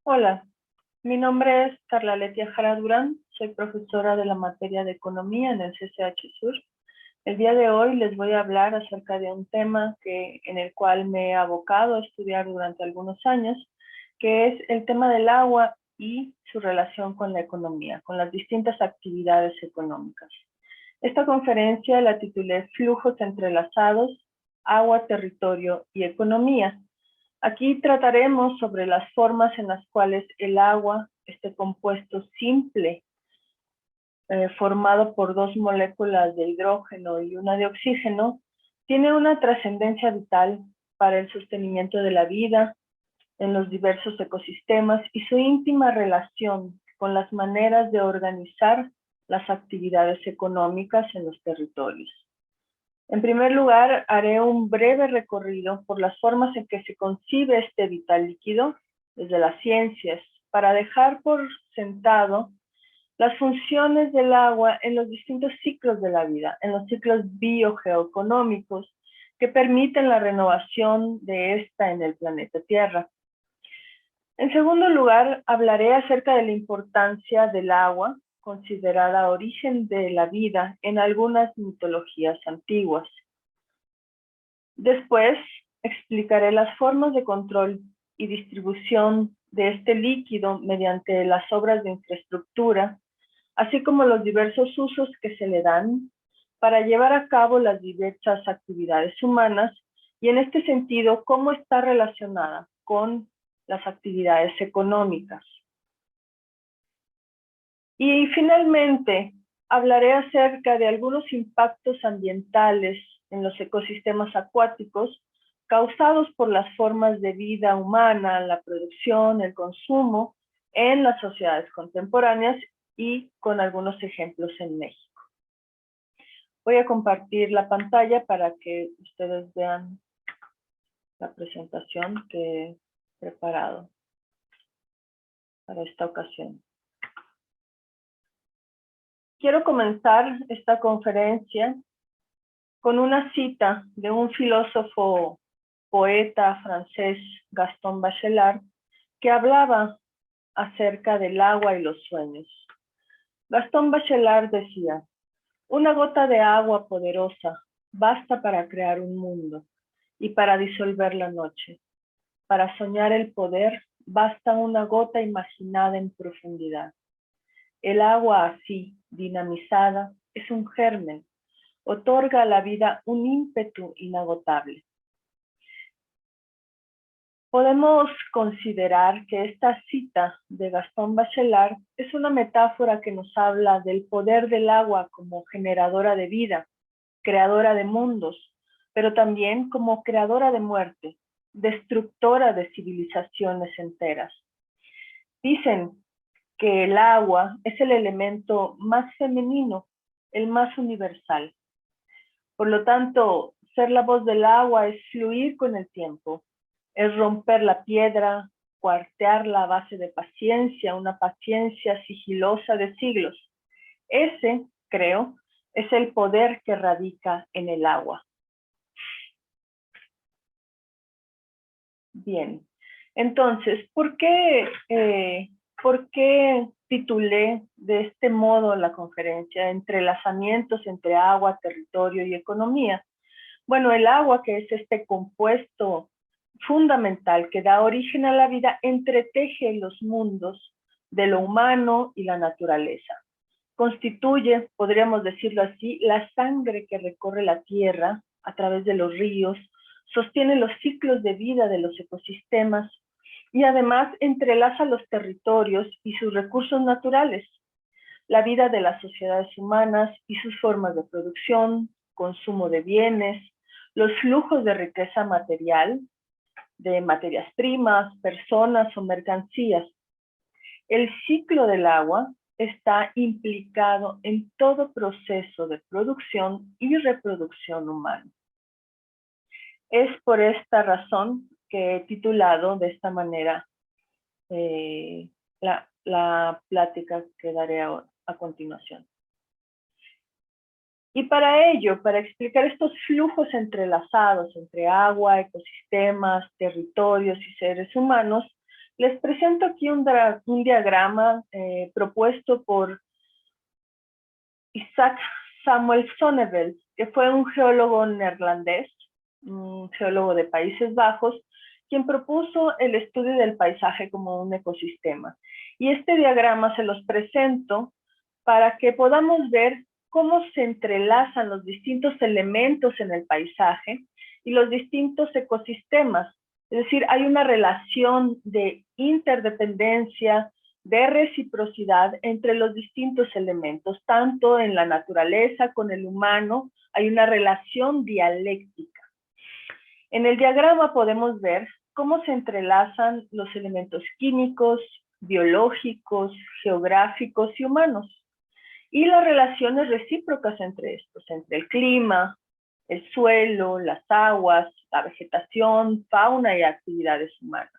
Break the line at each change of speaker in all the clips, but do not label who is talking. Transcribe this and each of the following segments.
Hola, mi nombre es Carla Letia Jara Durán, soy profesora de la materia de Economía en el CCH Sur. El día de hoy les voy a hablar acerca de un tema en el cual me he abocado a estudiar durante algunos años, que es el tema del agua y su relación con la economía, con las distintas actividades económicas. Esta conferencia la titulé Flujos entrelazados, agua, territorio y economía. Aquí trataremos sobre las formas en las cuales el agua, este compuesto simple, formado por dos moléculas de hidrógeno y una de oxígeno, tiene una trascendencia vital para el sostenimiento de la vida en los diversos ecosistemas y su íntima relación con las maneras de organizar las actividades económicas en los territorios. En primer lugar, haré un breve recorrido por las formas en que se concibe este vital líquido desde las ciencias, para dejar por sentado las funciones del agua en los distintos ciclos de la vida, en los ciclos biogeoeconómicos que permiten la renovación de esta en el planeta Tierra. En segundo lugar, hablaré acerca de la importancia del agua, considerada origen de la vida en algunas mitologías antiguas. Después, explicaré las formas de control y distribución de este líquido mediante las obras de infraestructura, así como los diversos usos que se le dan para llevar a cabo las diversas actividades humanas y en este sentido, cómo está relacionada con las actividades económicas. Y finalmente, hablaré acerca de algunos impactos ambientales en los ecosistemas acuáticos causados por las formas de vida humana, la producción, el consumo en las sociedades contemporáneas y con algunos ejemplos en México. Voy a compartir la pantalla para que ustedes vean la presentación que he preparado para esta ocasión. Quiero comenzar esta conferencia con una cita de un filósofo poeta francés, Gaston Bachelard, que hablaba acerca del agua y los sueños. Gaston Bachelard decía: una gota de agua poderosa basta para crear un mundo y para disolver la noche. Para soñar el poder basta una gota imaginada en profundidad. El agua así, dinamizada, es un germen, otorga a la vida un ímpetu inagotable. Podemos considerar que esta cita de Gaston Bachelard es una metáfora que nos habla del poder del agua como generadora de vida, creadora de mundos, pero también como creadora de muerte, destructora de civilizaciones enteras. Dicen que el agua es el elemento más femenino, el más universal. Por lo tanto, ser la voz del agua es fluir con el tiempo, es romper la piedra, cuartearla a base de paciencia, una paciencia sigilosa de siglos. Ese, creo, es el poder que radica en el agua. Bien, entonces, ¿por qué titulé de este modo la conferencia, Entrelazamientos entre agua, territorio y economía? Bueno, el agua, que es este compuesto fundamental que da origen a la vida, entreteje los mundos de lo humano y la naturaleza. Constituye, podríamos decirlo así, la sangre que recorre la tierra a través de los ríos, sostiene los ciclos de vida de los ecosistemas y además entrelaza los territorios y sus recursos naturales, la vida de las sociedades humanas y sus formas de producción, consumo de bienes, los flujos de riqueza material, de materias primas, personas o mercancías. El ciclo del agua está implicado en todo proceso de producción y reproducción humana. Es por esta razón que he titulado de esta manera la plática que daré a continuación. Y para ello, para explicar estos flujos entrelazados entre agua, ecosistemas, territorios y seres humanos, Les presento aquí un diagrama propuesto por Isaac Samuel Sonneveld, que fue un geólogo neerlandés, un geólogo de Países Bajos, quien propuso el estudio del paisaje como un ecosistema. Y este diagrama se los presento para que podamos ver cómo se entrelazan los distintos elementos en el paisaje y los distintos ecosistemas. Es decir, hay una relación de interdependencia, de reciprocidad entre los distintos elementos, tanto en la naturaleza con el humano, hay una relación dialéctica. En el diagrama podemos ver cómo se entrelazan los elementos químicos, biológicos, geográficos y humanos, y las relaciones recíprocas entre estos, entre el clima, el suelo, las aguas, la vegetación, fauna y actividades humanas.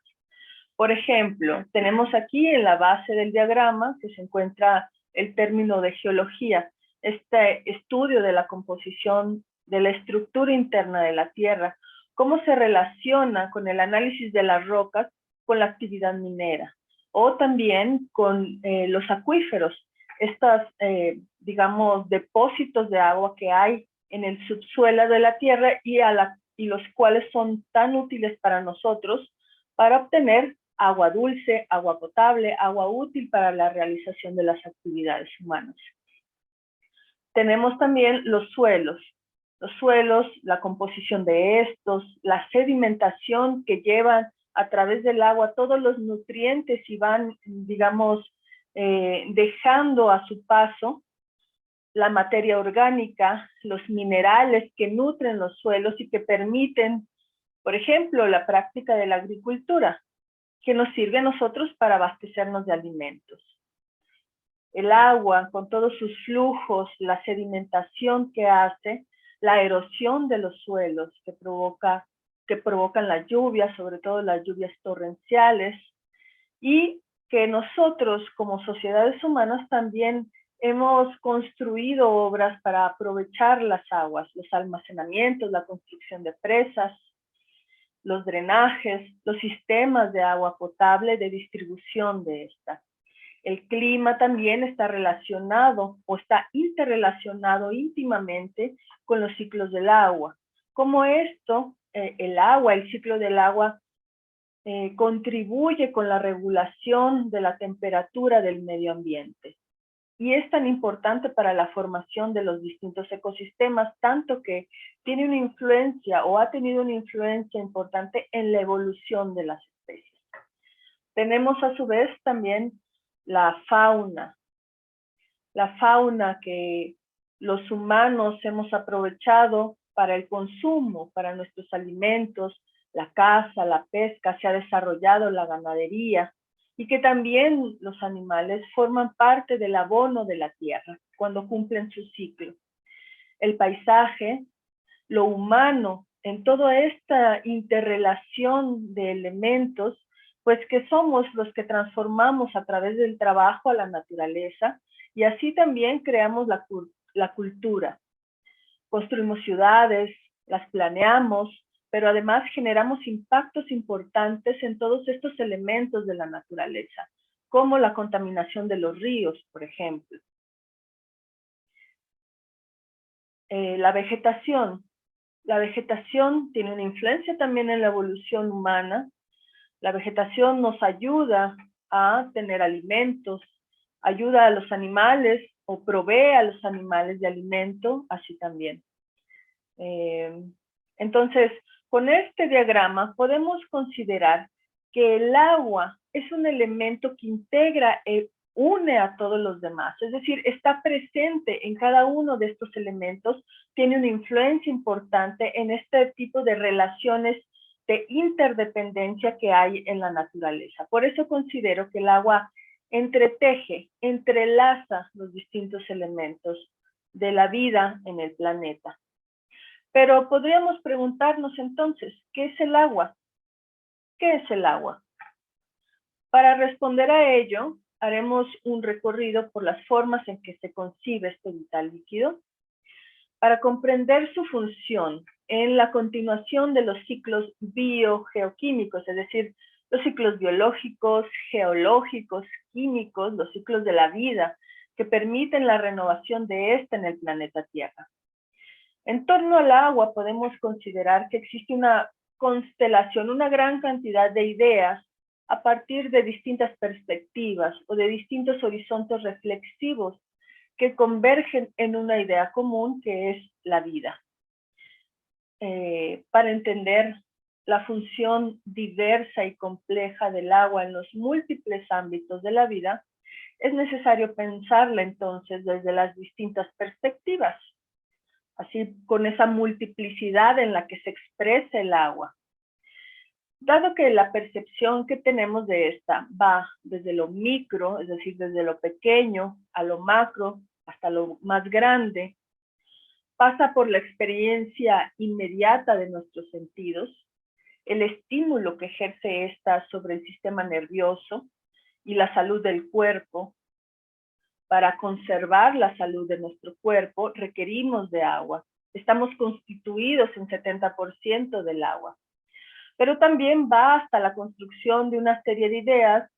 Por ejemplo, tenemos aquí en la base del diagrama que se encuentra el término de geología, este estudio de la composición de la estructura interna de la Tierra, cómo se relaciona con el análisis de las rocas con la actividad minera, o también con los acuíferos, estos, digamos, depósitos de agua que hay en el subsuelo de la Tierra y los cuales son tan útiles para nosotros para obtener agua dulce, agua potable, agua útil para la realización de las actividades humanas. Tenemos también los suelos, la composición de estos, la sedimentación que llevan a través del agua todos los nutrientes y van, digamos, dejando a su paso la materia orgánica, los minerales que nutren los suelos y que permiten, por ejemplo, la práctica de la agricultura, que nos sirve a nosotros para abastecernos de alimentos. El agua, con todos sus flujos, la sedimentación que hace, la erosión de los suelos que provocan las lluvias, sobre todo las lluvias torrenciales, y que nosotros como sociedades humanas también hemos construido obras para aprovechar las aguas, los almacenamientos, la construcción de presas, los drenajes, los sistemas de agua potable, de distribución de esta. El clima también está relacionado o está interrelacionado íntimamente con los ciclos del agua. Como esto, el ciclo del agua, contribuye con la regulación de la temperatura del medio ambiente. Y es tan importante para la formación de los distintos ecosistemas, tanto que tiene una influencia o ha tenido una influencia importante en la evolución de las especies. Tenemos a su vez también la fauna que los humanos hemos aprovechado para el consumo, para nuestros alimentos, la caza, la pesca, se ha desarrollado la ganadería, y que también los animales forman parte del abono de la tierra cuando cumplen su ciclo. El paisaje, lo humano, en toda esta interrelación de elementos, pues que somos los que transformamos a través del trabajo a la naturaleza, y así también creamos la cultura. Construimos ciudades, las planeamos, pero además generamos impactos importantes en todos estos elementos de la naturaleza, como la contaminación de los ríos, por ejemplo. La vegetación. La vegetación tiene una influencia también en la evolución humana. La vegetación nos ayuda a tener alimentos, ayuda a los animales o provee a los animales de alimento, así también. Entonces, con este diagrama podemos considerar que el agua es un elemento que integra e une a todos los demás, es decir, está presente en cada uno de estos elementos, tiene una influencia importante en este tipo de relaciones de interdependencia que hay en la naturaleza. Por eso considero que el agua entrelaza los distintos elementos de la vida en el planeta. Pero podríamos preguntarnos entonces, ¿qué es el agua? ¿Qué es el agua? Para responder a ello, haremos un recorrido por las formas en que se concibe este vital líquido. Para comprender su función en la continuación de los ciclos biogeoquímicos, es decir, los ciclos biológicos, geológicos, químicos, los ciclos de la vida, que permiten la renovación de esta en el planeta Tierra. En torno al agua podemos considerar que existe una constelación, una gran cantidad de ideas a partir de distintas perspectivas o de distintos horizontes reflexivos que convergen en una idea común que es la vida. Para entender la función diversa y compleja del agua en los múltiples ámbitos de la vida, es necesario pensarla entonces desde las distintas perspectivas, así con esa multiplicidad en la que se expresa el agua. Dado que la percepción que tenemos de esta va desde lo micro, es decir, desde lo pequeño a lo macro, hasta lo más grande, pasa por la experiencia inmediata de nuestros sentidos, el estímulo que ejerce esta sobre el sistema nervioso y la salud del cuerpo. Para conservar la salud de nuestro cuerpo requerimos de agua. Estamos constituidos en 70% del agua. Pero también va hasta la construcción de una serie de ideas,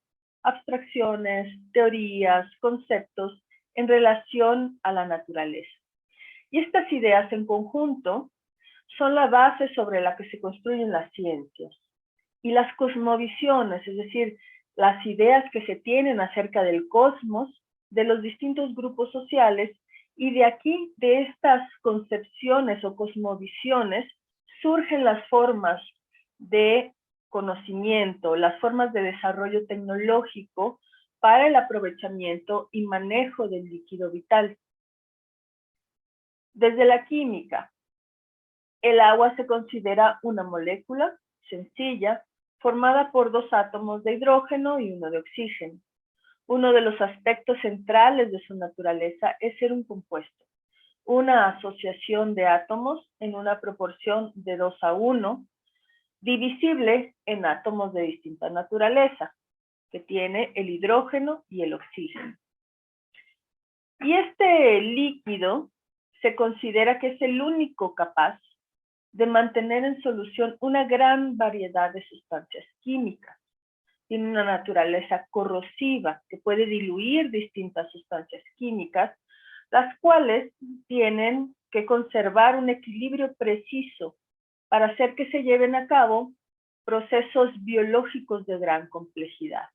abstracciones, teorías, conceptos en relación a la naturaleza. Y estas ideas en conjunto son la base sobre la que se construyen las ciencias. Y las cosmovisiones, es decir, las ideas que se tienen acerca del cosmos, de los distintos grupos sociales, y de aquí, de estas concepciones o cosmovisiones, surgen las formas de conocimiento, las formas de desarrollo tecnológico para el aprovechamiento y manejo del líquido vital. Desde la química, el agua se considera una molécula sencilla formada por dos átomos de hidrógeno y uno de oxígeno. Uno de los aspectos centrales de su naturaleza es ser un compuesto, una asociación de átomos en una proporción de 2:1, divisible en átomos de distinta naturaleza, que tiene el hidrógeno y el oxígeno. Y este líquido se considera que es el único capaz de mantener en solución una gran variedad de sustancias químicas. Tiene una naturaleza corrosiva que puede diluir distintas sustancias químicas, las cuales tienen que conservar un equilibrio preciso para hacer que se lleven a cabo procesos biológicos de gran complejidad.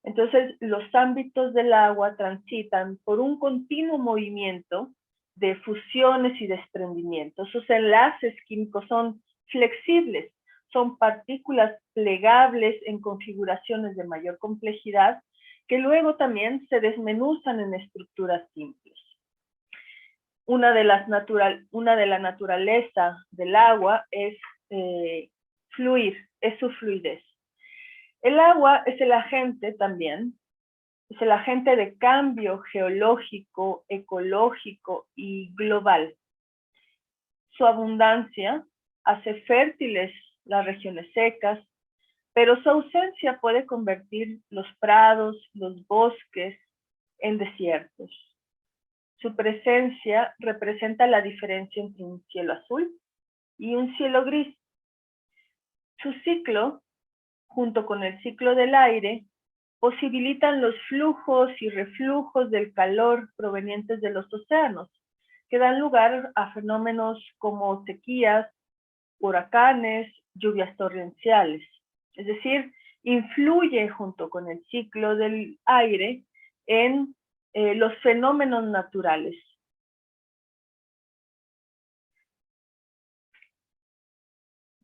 Entonces, los ámbitos del agua transitan por un continuo movimiento de fusiones y desprendimientos. Sus enlaces químicos son flexibles, son partículas plegables en configuraciones de mayor complejidad que luego también se desmenuzan en estructuras simples. Una de la naturaleza del agua es fluir, es su fluidez. El agua es el agente también, es el agente de cambio geológico, ecológico y global. Su abundancia hace fértiles las regiones secas, pero su ausencia puede convertir los prados, los bosques en desiertos. Su presencia representa la diferencia entre un cielo azul y un cielo gris. Su ciclo, junto con el ciclo del aire, posibilitan los flujos y reflujos del calor provenientes de los océanos, que dan lugar a fenómenos como sequías, huracanes, lluvias torrenciales. Es decir, influye junto con el ciclo del aire en los fenómenos naturales.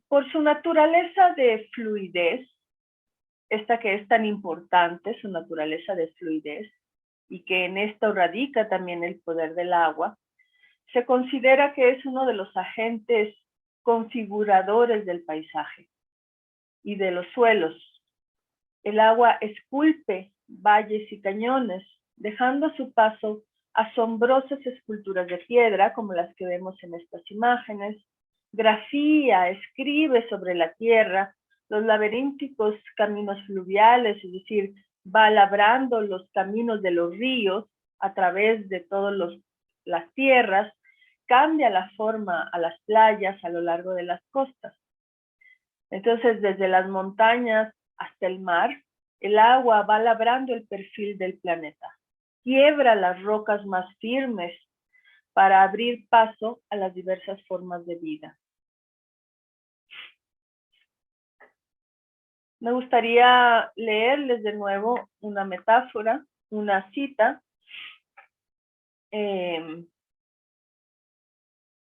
Por su naturaleza de fluidez, esta que es tan importante, su naturaleza de fluidez, y que en esto radica también el poder del agua, se considera que es uno de los agentes configuradores del paisaje y de los suelos. El agua esculpe valles y cañones, dejando a su paso asombrosas esculturas de piedra, como las que vemos en estas imágenes, grafía, escribe sobre la tierra los laberínticos caminos fluviales, es decir, va labrando los caminos de los ríos a través de todas las tierras, cambia la forma a las playas a lo largo de las costas. Entonces, desde las montañas hasta el mar, el agua va labrando el perfil del planeta, quiebra las rocas más firmes para abrir paso a las diversas formas de vida. Me gustaría leerles de nuevo una metáfora, una cita. Es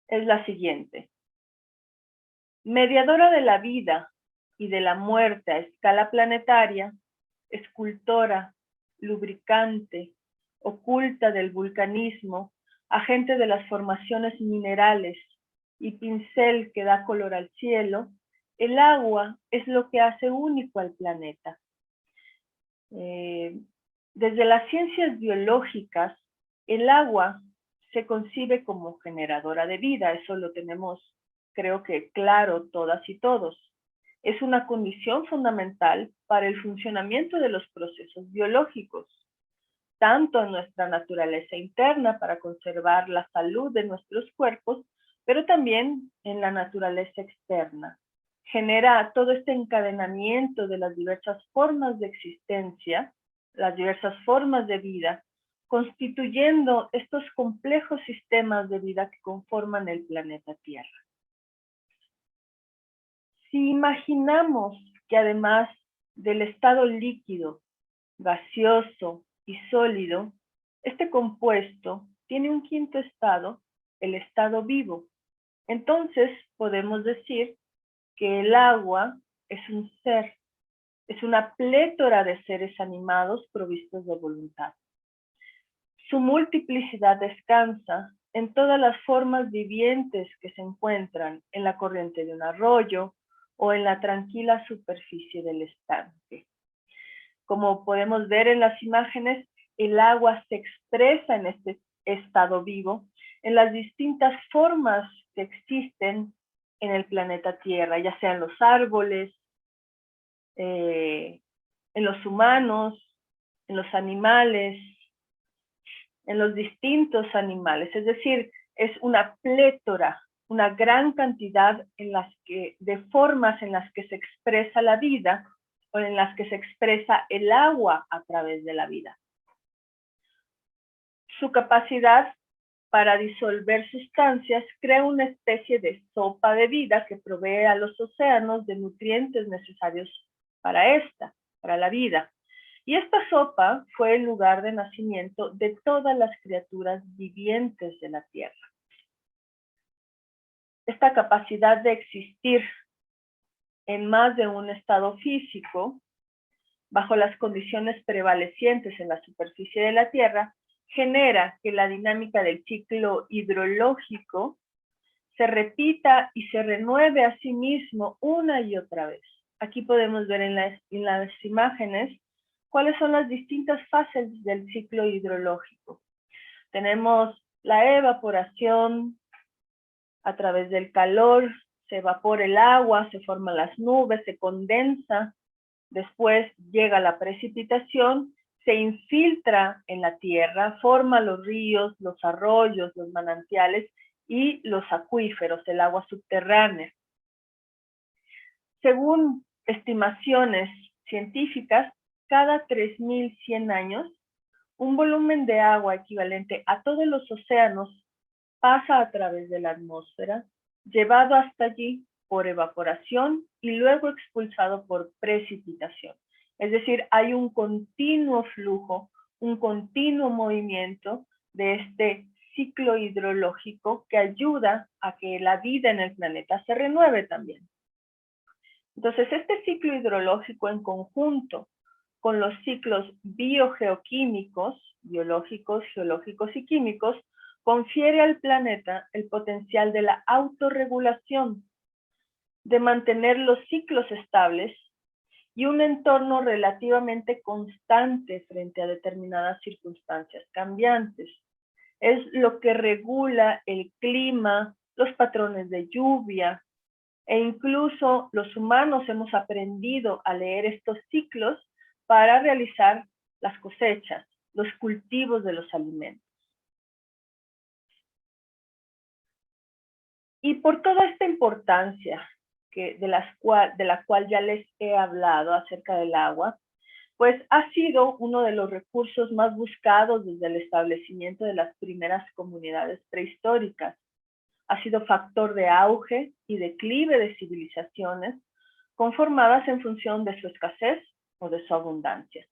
la siguiente. Mediadora de la vida y de la muerte a escala planetaria, escultora, lubricante, oculta del vulcanismo, agente de las formaciones minerales y pincel que da color al cielo, el agua es lo que hace único al planeta. Desde las ciencias biológicas, el agua se concibe como generadora de vida, eso lo tenemos, creo que claro, todas y todos. Es una condición fundamental para el funcionamiento de los procesos biológicos, tanto en nuestra naturaleza interna para conservar la salud de nuestros cuerpos, pero también en la naturaleza externa. Genera todo este encadenamiento de las diversas formas de existencia, las diversas formas de vida, constituyendo estos complejos sistemas de vida que conforman el planeta Tierra. Si imaginamos que además del estado líquido, gaseoso y sólido, este compuesto tiene un quinto estado, el estado vivo. Entonces podemos decir que el agua es un ser, es una plétora de seres animados provistos de voluntad. Su multiplicidad descansa en todas las formas vivientes que se encuentran en la corriente de un arroyo o en la tranquila superficie del estanque. Como podemos ver en las imágenes, el agua se expresa en este estado vivo en las distintas formas que existen en el planeta Tierra, ya sean los árboles, en los humanos, en los animales, en los distintos animales. Es decir, es una plétora, una gran cantidad de formas en las que se expresa la vida o en las que se expresa el agua a través de la vida. Su capacidad para disolver sustancias crea una especie de sopa de vida que provee a los océanos de nutrientes necesarios para la vida. Y esta sopa fue el lugar de nacimiento de todas las criaturas vivientes de la Tierra. Esta capacidad de existir en más de un estado físico, bajo las condiciones prevalecientes en la superficie de la Tierra, genera que la dinámica del ciclo hidrológico se repita y se renueve a sí mismo una y otra vez. Aquí podemos ver en las imágenes cuáles son las distintas fases del ciclo hidrológico. Tenemos la evaporación. A través del calor se evapora el agua, se forman las nubes, se condensa. Después llega la precipitación, se infiltra en la tierra, forma los ríos, los arroyos, los manantiales y los acuíferos, el agua subterránea. Según estimaciones científicas, cada 3.100 años, un volumen de agua equivalente a todos los océanos pasa a través de la atmósfera, llevado hasta allí por evaporación y luego expulsado por precipitación. Es decir, hay un continuo flujo, un continuo movimiento de este ciclo hidrológico que ayuda a que la vida en el planeta se renueve también. Entonces, este ciclo hidrológico en conjunto con los ciclos biogeoquímicos, biológicos, geológicos y químicos, confiere al planeta el potencial de la autorregulación, de mantener los ciclos estables y un entorno relativamente constante frente a determinadas circunstancias cambiantes. Es lo que regula el clima, los patrones de lluvia, e incluso los humanos hemos aprendido a leer estos ciclos para realizar las cosechas, los cultivos de los alimentos. Y por toda esta importancia de la cual ya les he hablado acerca del agua, pues ha sido uno de los recursos más buscados desde el establecimiento de las primeras comunidades prehistóricas. Ha sido factor de auge y declive de civilizaciones conformadas en función de su escasez o de su abundancia.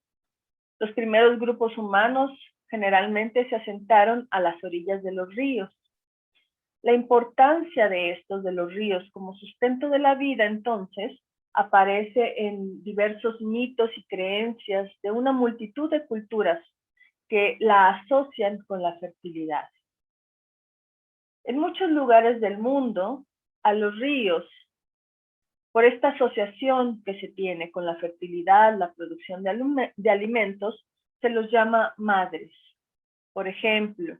Los primeros grupos humanos generalmente se asentaron a las orillas de los ríos. La importancia de los ríos como sustento de la vida, entonces, aparece en diversos mitos y creencias de una multitud de culturas que la asocian con la fertilidad. En muchos lugares del mundo, a los ríos, por esta asociación que se tiene con la fertilidad, la producción de alimentos, se los llama madres. Por ejemplo,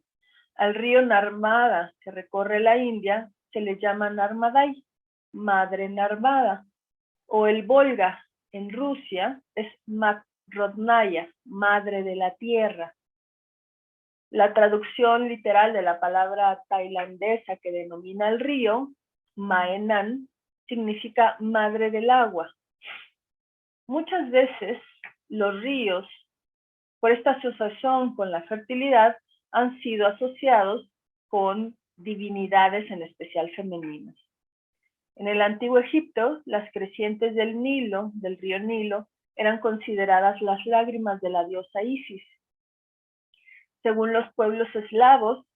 al río Narmada, que recorre la India, se le llama Narmadai, madre Narmada. O el Volga, en Rusia, es Rodnaya, madre de la tierra. La traducción literal de la palabra tailandesa que denomina el río, Maenan, significa madre del agua. Muchas veces los ríos, por esta asociación con la fertilidad, han sido asociados con divinidades, en especial femeninas. En el antiguo Egipto, las crecientes del Nilo, del río Nilo, eran consideradas las lágrimas de la diosa Isis. Según los pueblos eslavos,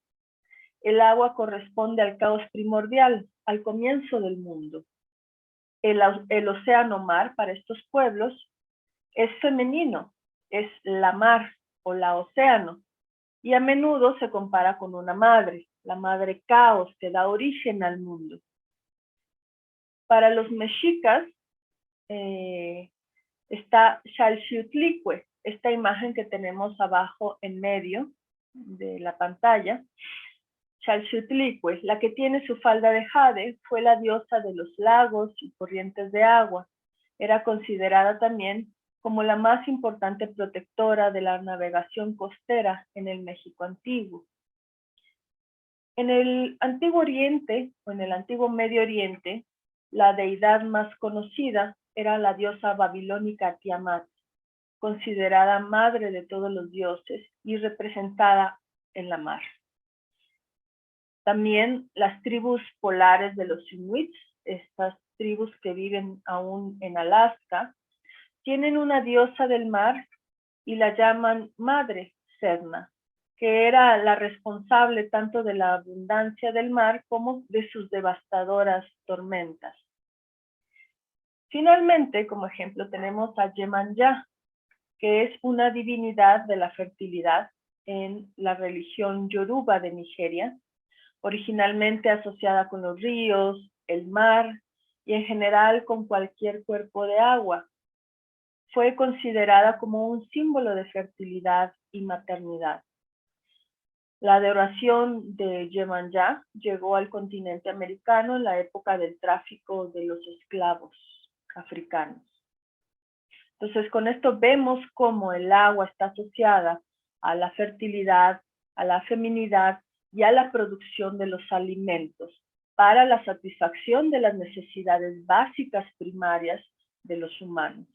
el agua corresponde al caos primordial, al comienzo del mundo. El océano mar para estos pueblos es femenino, es la mar o la océano, y a menudo se compara con una madre, la madre caos que da origen al mundo. Para los mexicas está Xalxiutlicue, esta imagen que tenemos abajo en medio de la pantalla. Xalxiutlicue, la que tiene su falda de jade, fue la diosa de los lagos y corrientes de agua. Era considerada también como la más importante protectora de la navegación costera en el México antiguo. En el Antiguo Oriente, o en el Antiguo Medio Oriente, la deidad más conocida era la diosa babilónica Tiamat, considerada madre de todos los dioses y representada en la mar. También las tribus polares de los Inuits, estas tribus que viven aún en Alaska, tienen una diosa del mar y la llaman Madre Sedna, que era la responsable tanto de la abundancia del mar como de sus devastadoras tormentas. Finalmente, como ejemplo, tenemos a Yemanja, que es una divinidad de la fertilidad en la religión Yoruba de Nigeria, originalmente asociada con los ríos, el mar y en general con cualquier cuerpo de agua. Fue considerada como un símbolo de fertilidad y maternidad. La adoración de Yemanja llegó al continente americano en la época del tráfico de los esclavos africanos. Entonces, con esto vemos cómo el agua está asociada a la fertilidad, a la feminidad y a la producción de los alimentos para la satisfacción de las necesidades básicas primarias de los humanos.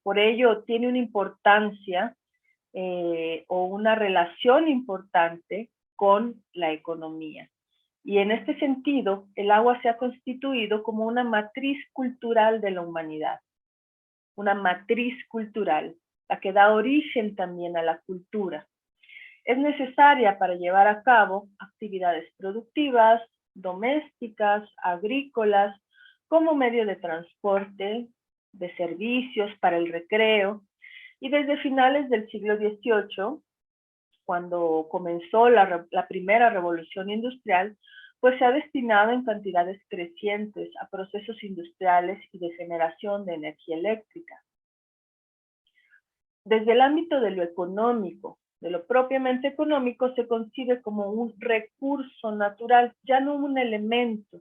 Por ello, tiene una importancia o una relación importante con la economía. Y en este sentido, el agua se ha constituido como una matriz cultural de la humanidad. Una matriz cultural, la que da origen también a la cultura. Es necesaria para llevar a cabo actividades productivas, domésticas, agrícolas, como medio de transporte, de servicios para el recreo, y desde finales del siglo XVIII, cuando comenzó la primera revolución industrial, pues se ha destinado en cantidades crecientes a procesos industriales y de generación de energía eléctrica. Desde el ámbito de lo económico, de lo propiamente económico, se concibe como un recurso natural, ya no un elemento,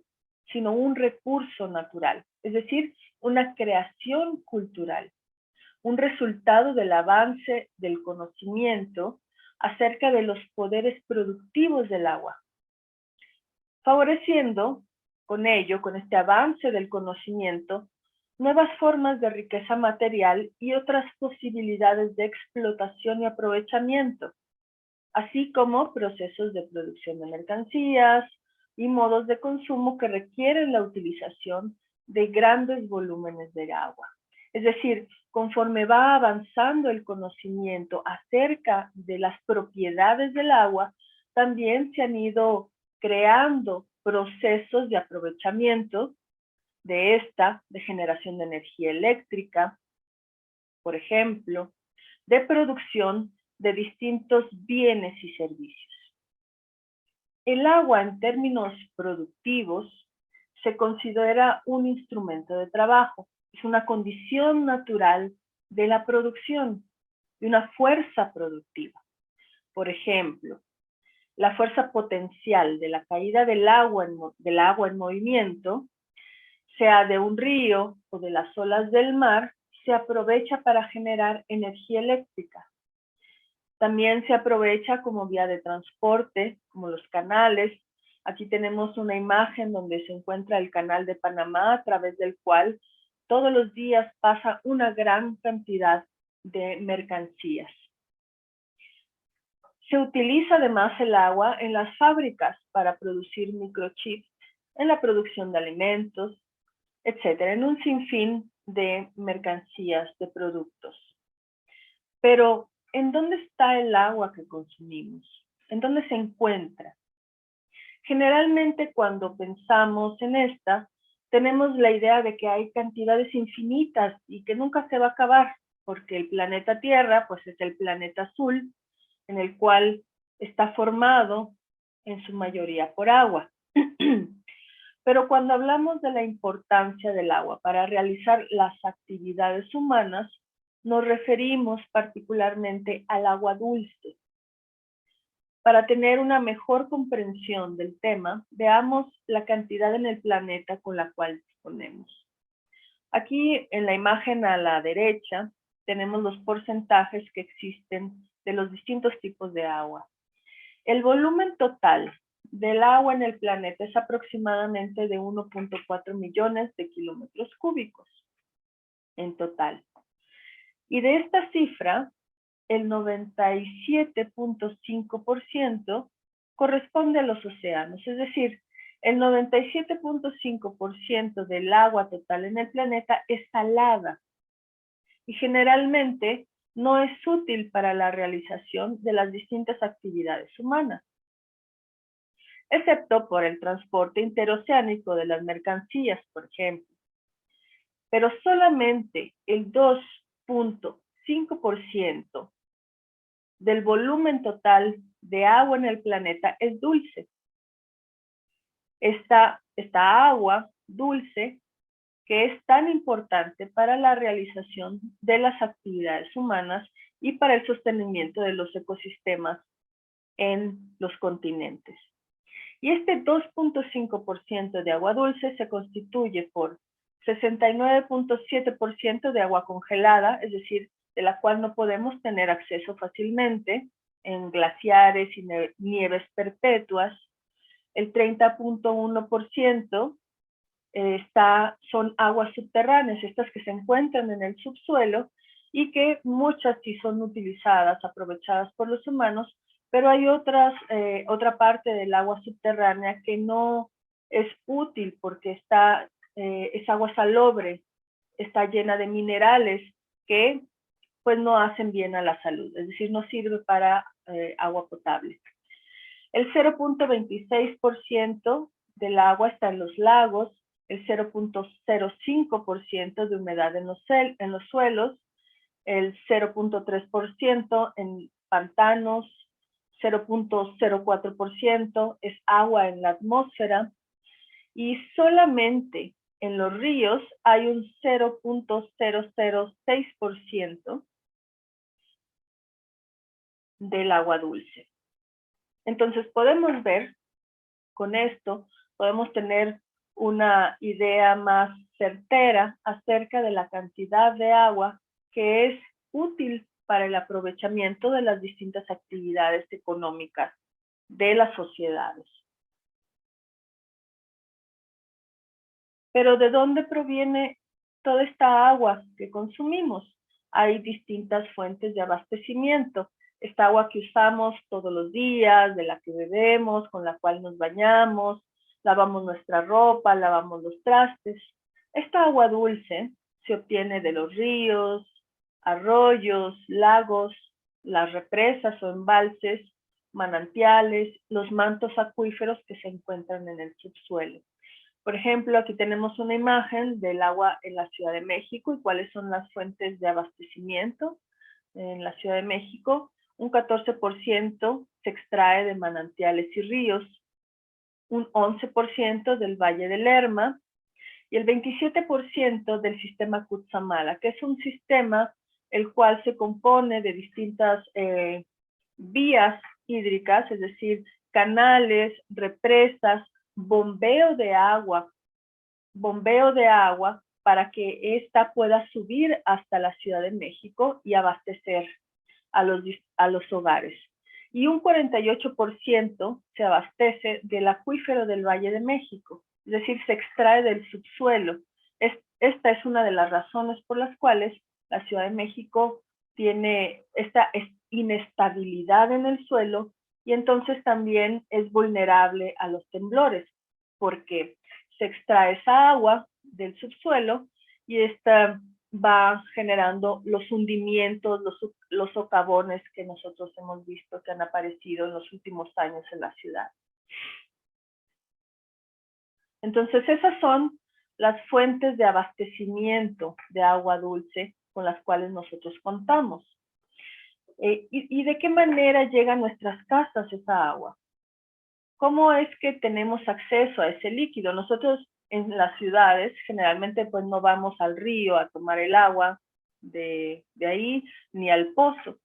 sino un recurso natural, es decir, una creación cultural, un resultado del avance del conocimiento acerca de los poderes productivos del agua, favoreciendo con ello, con este avance del conocimiento, nuevas formas de riqueza material y otras posibilidades de explotación y aprovechamiento, así como procesos de producción de mercancías y modos de consumo que requieren la utilización de grandes volúmenes de agua. Es decir, conforme va avanzando el conocimiento acerca de las propiedades del agua, también se han ido creando procesos de aprovechamiento de esta, de generación de energía eléctrica, por ejemplo, de producción de distintos bienes y servicios. El agua, en términos productivos, se considera un instrumento de trabajo. Es una condición natural de la producción, de una fuerza productiva. Por ejemplo, la fuerza potencial de la caída del agua en movimiento, sea de un río o de las olas del mar, se aprovecha para generar energía eléctrica. También se aprovecha como vía de transporte, como los canales. Aquí tenemos una imagen donde se encuentra el canal de Panamá, a través del cual todos los días pasa una gran cantidad de mercancías. Se utiliza además el agua en las fábricas para producir microchips, en la producción de alimentos, etcétera, en un sinfín de mercancías, de productos. Pero, ¿en dónde está el agua que consumimos? ¿En dónde se encuentra? Generalmente, cuando pensamos en esta, tenemos la idea de que hay cantidades infinitas y que nunca se va a acabar, porque el planeta Tierra, pues es el planeta azul, en el cual está formado en su mayoría por agua. Pero cuando hablamos de la importancia del agua para realizar las actividades humanas, nos referimos particularmente al agua dulce. Para tener una mejor comprensión del tema, veamos la cantidad en el planeta con la cual disponemos. Aquí en la imagen a la derecha tenemos los porcentajes que existen de los distintos tipos de agua. El volumen total del agua en el planeta es aproximadamente de 1.4 millones de kilómetros cúbicos en total. Y de esta cifra, el 97.5% corresponde a los océanos, es decir, el 97.5% del agua total en el planeta es salada y generalmente no es útil para la realización de las distintas actividades humanas, excepto por el transporte interoceánico de las mercancías, por ejemplo. Pero solamente el 2.5% del volumen total de agua en el planeta es dulce. Esta agua dulce que es tan importante para la realización de las actividades humanas y para el sostenimiento de los ecosistemas en los continentes. Y este 2.5% de agua dulce se constituye por 69.7% de agua congelada, es decir, de la cual no podemos tener acceso fácilmente en glaciares y nieves perpetuas. El 30.1% son aguas subterráneas, estas que se encuentran en el subsuelo y que muchas sí son utilizadas, aprovechadas por los humanos, pero hay otra parte del agua subterránea que no es útil porque es agua salobre, está llena de minerales que pues no hacen bien a la salud, es decir, no sirve para agua potable. El 0.26% del agua está en los lagos, el 0.05% de humedad en los suelos, el 0.3% en pantanos, 0.04% es agua en la atmósfera y solamente en los ríos hay un 0.006% del agua dulce. Entonces podemos ver con esto, podemos tener una idea más certera acerca de la cantidad de agua que es útil para el aprovechamiento de las distintas actividades económicas de las sociedades. Pero ¿de dónde proviene toda esta agua que consumimos? Hay distintas fuentes de abastecimiento. Esta agua que usamos todos los días, de la que bebemos, con la cual nos bañamos, lavamos nuestra ropa, lavamos los trastes. Esta agua dulce se obtiene de los ríos, arroyos, lagos, las represas o embalses, manantiales, los mantos acuíferos que se encuentran en el subsuelo. Por ejemplo, aquí tenemos una imagen del agua en la Ciudad de México y cuáles son las fuentes de abastecimiento en la Ciudad de México. Un 14% se extrae de manantiales y ríos, un 11% del Valle de Lerma y el 27% del sistema Cutzamala, que es un sistema el cual se compone de distintas vías hídricas, es decir, canales, represas, bombeo de agua para que ésta pueda subir hasta la Ciudad de México y abastecer a los hogares. Y un 48% se abastece del acuífero del Valle de México, es decir, se extrae del subsuelo. Esta es una de las razones por las cuales la Ciudad de México tiene esta inestabilidad en el suelo y entonces también es vulnerable a los temblores, porque se extrae esa agua del subsuelo y esta va generando los hundimientos, los socavones que nosotros hemos visto que han aparecido en los últimos años en la ciudad. Entonces, esas son las fuentes de abastecimiento de agua dulce con las cuales nosotros contamos. ¿Y de qué manera llega a nuestras casas esa agua? ¿Cómo es que tenemos acceso a ese líquido? Nosotros en las ciudades generalmente pues no vamos al río a tomar el agua de ahí ni al pozo.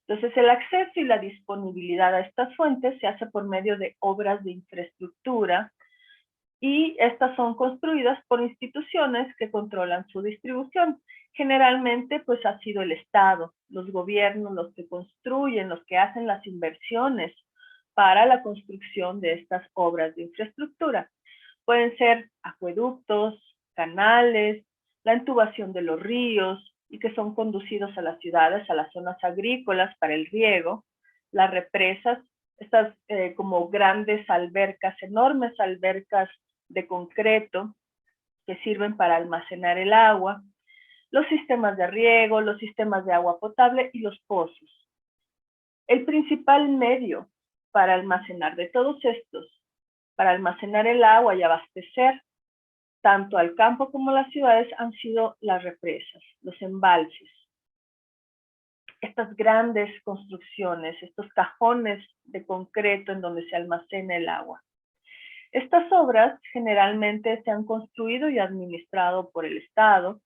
Entonces el acceso y la disponibilidad a estas fuentes se hace por medio de obras de infraestructura y estas son construidas por instituciones que controlan su distribución. Generalmente pues ha sido el Estado, los gobiernos, los que construyen, los que hacen las inversiones para la construcción de estas obras de infraestructura. Pueden ser acueductos, canales, la intubación de los ríos y que son conducidos a las ciudades, a las zonas agrícolas para el riego, las represas, estas como grandes albercas, enormes albercas de concreto que sirven para almacenar el agua, los sistemas de riego, los sistemas de agua potable y los pozos. El principal medio para almacenar de todos estos, para almacenar el agua y abastecer tanto al campo como a las ciudades han sido las represas, los embalses. Estas grandes construcciones, estos cajones de concreto en donde se almacena el agua. Estas obras generalmente se han construido y administrado por el Estado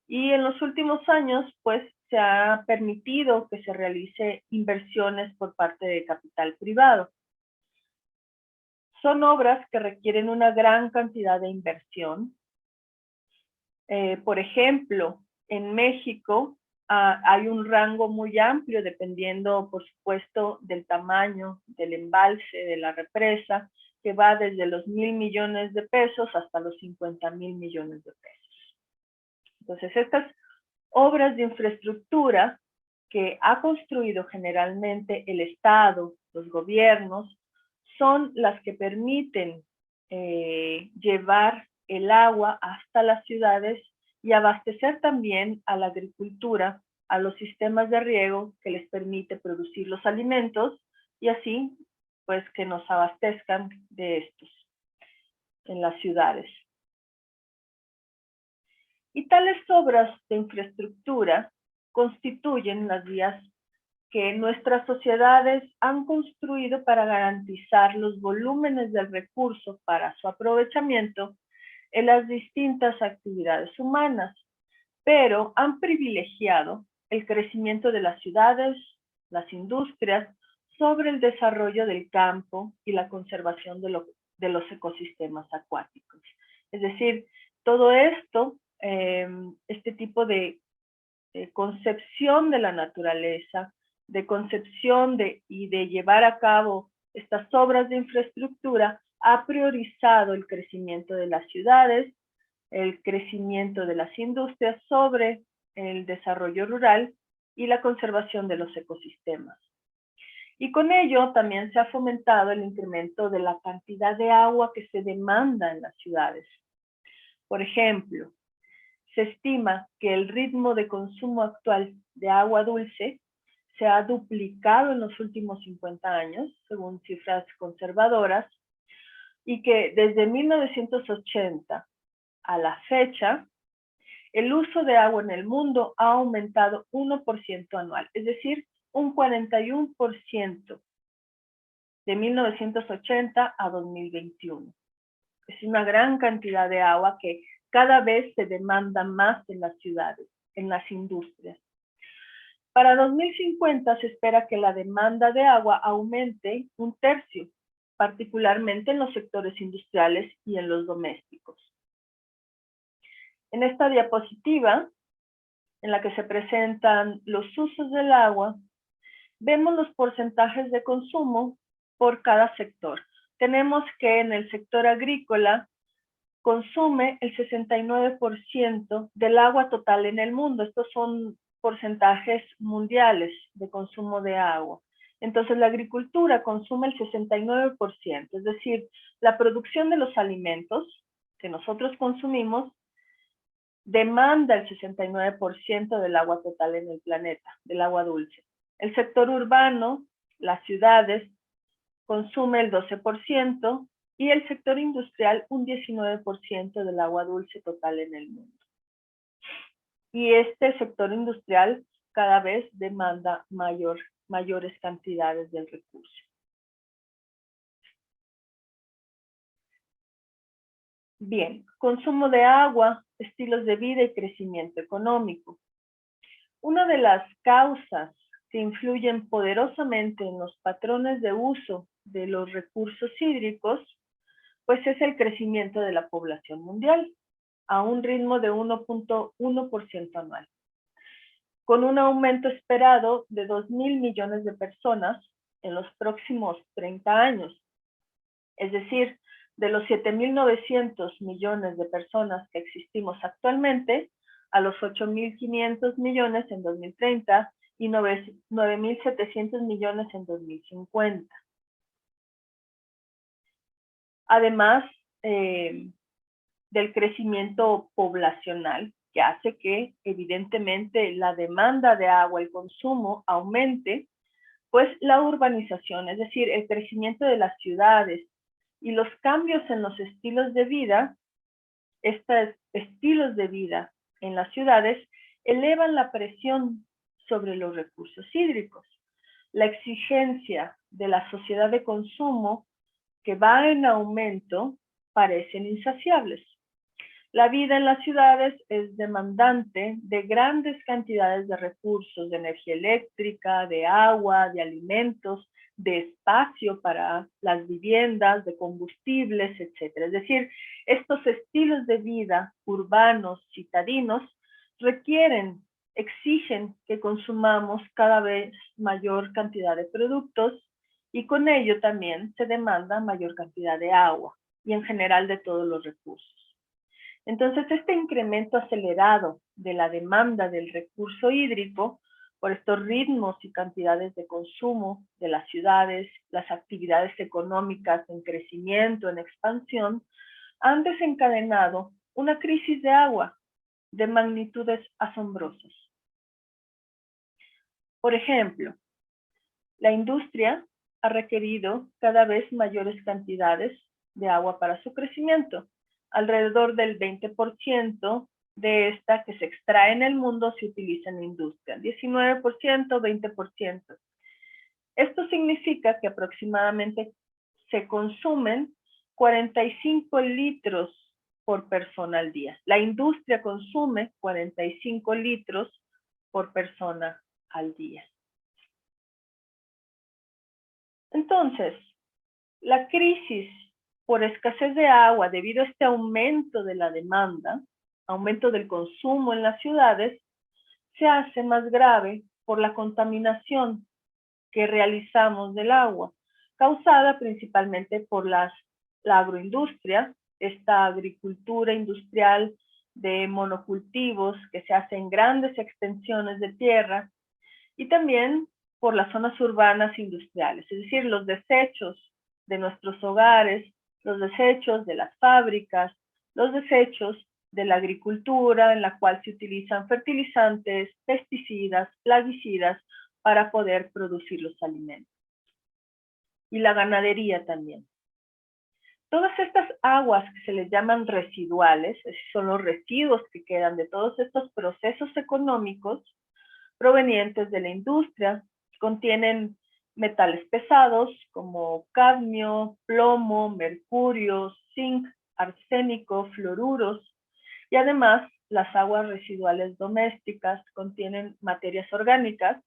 y en los últimos años pues se ha permitido que se realice inversiones por parte de capital privado. Son obras que requieren una gran cantidad de inversión. Por ejemplo, en México hay un rango muy amplio dependiendo, por supuesto, del tamaño del embalse, de la represa, que va desde los 1,000 millones de pesos hasta los 50,000 millones de pesos. Entonces, estas obras de infraestructura que ha construido generalmente el Estado, los gobiernos, son las que permiten llevar el agua hasta las ciudades y abastecer también a la agricultura, a los sistemas de riego que les permite producir los alimentos y así pues que nos abastezcan de estos en las ciudades. Y tales obras de infraestructura constituyen las vías que nuestras sociedades han construido para garantizar los volúmenes del recurso para su aprovechamiento en las distintas actividades humanas, pero han privilegiado el crecimiento de las ciudades, las industrias, sobre el desarrollo del campo y la conservación de los ecosistemas acuáticos. Es decir, todo esto, este tipo de concepción de la naturaleza, de concepción y de llevar a cabo estas obras de infraestructura, ha priorizado el crecimiento de las ciudades el crecimiento de las industrias sobre el desarrollo rural y la conservación de los ecosistemas. Y con ello también se ha fomentado el incremento de la cantidad de agua que se demanda en las ciudades. Por ejemplo, se estima que el ritmo de consumo actual de agua dulce se ha duplicado en los últimos 50 años, según cifras conservadoras, y que desde 1980 a la fecha, el uso de agua en el mundo ha aumentado 1% anual, es decir, un 41% de 1980 a 2021. Es una gran cantidad de agua que cada vez se demanda más en las ciudades, en las industrias. Para 2050 se espera que la demanda de agua aumente 1/3, particularmente en los sectores industriales y en los domésticos. En esta diapositiva, en la que se presentan los usos del agua, vemos los porcentajes de consumo por cada sector. Tenemos que en el sector agrícola consume el 69% del agua total en el mundo. Estos son porcentajes mundiales de consumo de agua. Entonces, la agricultura consume el 69%, es decir, la producción de los alimentos que nosotros consumimos demanda el 69% del agua total en el planeta, del agua dulce. El sector urbano, las ciudades, consume el 12% y el sector industrial un 19% del agua dulce total en el mundo. Y este sector industrial cada vez demanda mayores cantidades del recurso. Bien, consumo de agua, estilos de vida y crecimiento económico. Una de las causas que influyen poderosamente en los patrones de uso de los recursos hídricos, pues es el crecimiento de la población mundial a un ritmo de 1.1% anual, con un aumento esperado de 2.000 millones de personas en los próximos 30 años. Es decir, de los 7.900 millones de personas que existimos actualmente, a los 8.500 millones en 2030 y 9.700 millones en 2050. Además del crecimiento poblacional, que hace que evidentemente la demanda de agua, el consumo aumente, pues la urbanización, es decir, el crecimiento de las ciudades y los cambios en los estilos de vida, estos estilos de vida en las ciudades elevan la presión sobre los recursos hídricos. La exigencia de la sociedad de consumo que va en aumento parecen insaciables. La vida en las ciudades es demandante de grandes cantidades de recursos, de energía eléctrica, de agua, de alimentos, de espacio para las viviendas, de combustibles, etc. Es decir, estos estilos de vida urbanos, citadinos, exigen que consumamos cada vez mayor cantidad de productos y con ello también se demanda mayor cantidad de agua y en general de todos los recursos. Entonces, este incremento acelerado de la demanda del recurso hídrico por estos ritmos y cantidades de consumo de las ciudades, las actividades económicas en crecimiento, en expansión, han desencadenado una crisis de agua de magnitudes asombrosas. Por ejemplo, la industria ha requerido cada vez mayores cantidades de agua para su crecimiento. Alrededor del 20% de esta que se extrae en el mundo se utiliza en la industria, 19%, 20%. Esto significa que aproximadamente se consumen 45 litros por persona al día. La industria consume 45 litros por persona al día. Entonces, la crisis por escasez de agua debido a este aumento de la demanda, aumento del consumo en las ciudades, se hace más grave por la contaminación que realizamos del agua, causada principalmente por la agroindustria, esta agricultura industrial de monocultivos que se hace en grandes extensiones de tierra, y también por las zonas urbanas industriales, es decir, los desechos de nuestros hogares, los desechos de las fábricas, los desechos de la agricultura en la cual se utilizan fertilizantes, pesticidas, plaguicidas para poder producir los alimentos. Y la ganadería también. Todas estas aguas que se les llaman residuales, es decir, son los residuos que quedan de todos estos procesos económicos provenientes de la industria, contienen metales pesados como cadmio, plomo, mercurio, zinc, arsénico, fluoruros, y además las aguas residuales domésticas contienen materias orgánicas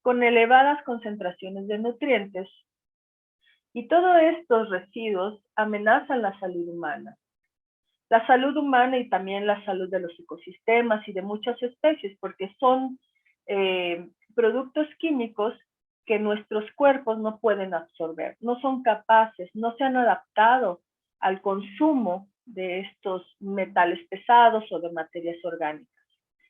con elevadas concentraciones de nutrientes, y todos estos residuos amenazan la salud humana. La salud humana y también la salud de los ecosistemas y de muchas especies, porque son productos químicos que nuestros cuerpos no pueden absorber, no son capaces, no se han adaptado al consumo de estos metales pesados o de materias orgánicas.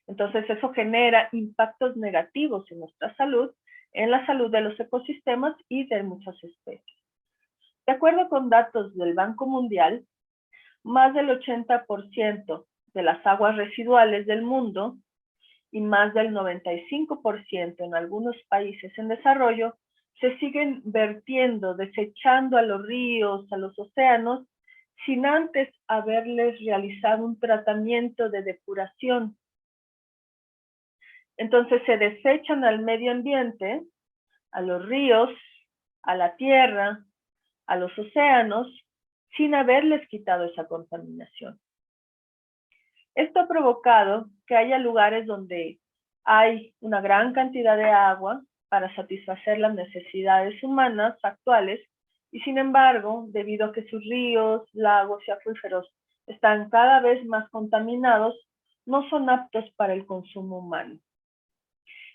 Entonces eso genera impactos negativos en nuestra salud, en la salud de los ecosistemas y de muchas especies. De acuerdo con datos del Banco Mundial, más del 80% de las aguas residuales del mundo y más del 95% en algunos países en desarrollo se siguen vertiendo, desechando a los ríos, a los océanos, sin antes haberles realizado un tratamiento de depuración. Entonces se desechan al medio ambiente, a los ríos, a la tierra, a los océanos, sin haberles quitado esa contaminación. Esto ha provocado que haya lugares donde hay una gran cantidad de agua para satisfacer las necesidades humanas actuales y sin embargo, debido a que sus ríos, lagos y acuíferos están cada vez más contaminados, no son aptos para el consumo humano.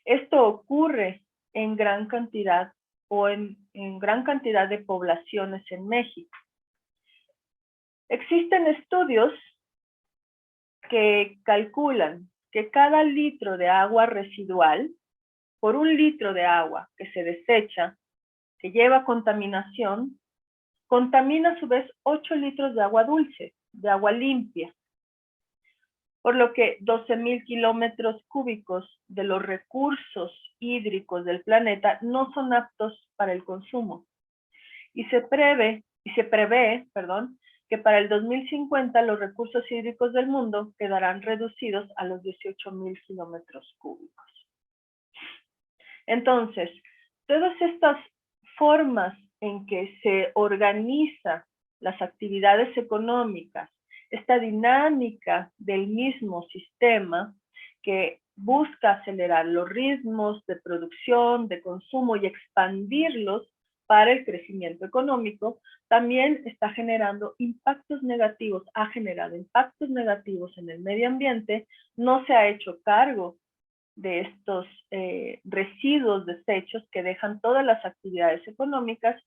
Esto ocurre en gran cantidad o en gran cantidad de poblaciones en México. Existen estudios que calculan que cada litro de agua residual, por un litro de agua que se desecha, que lleva contaminación, contamina a su vez 8 litros de agua dulce, de agua limpia, por lo que 12,000 kilómetros cúbicos de los recursos hídricos del planeta no son aptos para el consumo. Y se prevé, que para el 2050 los recursos hídricos del mundo quedarán reducidos a los 18,000 kilómetros cúbicos. Entonces, todas estas formas en que se organizan las actividades económicas, esta dinámica del mismo sistema que busca acelerar los ritmos de producción, de consumo y expandirlos para el crecimiento económico, también está generando impactos negativos, ha generado impactos negativos en el medio ambiente, no se ha hecho cargo de estos residuos, desechos que dejan todas las actividades económicas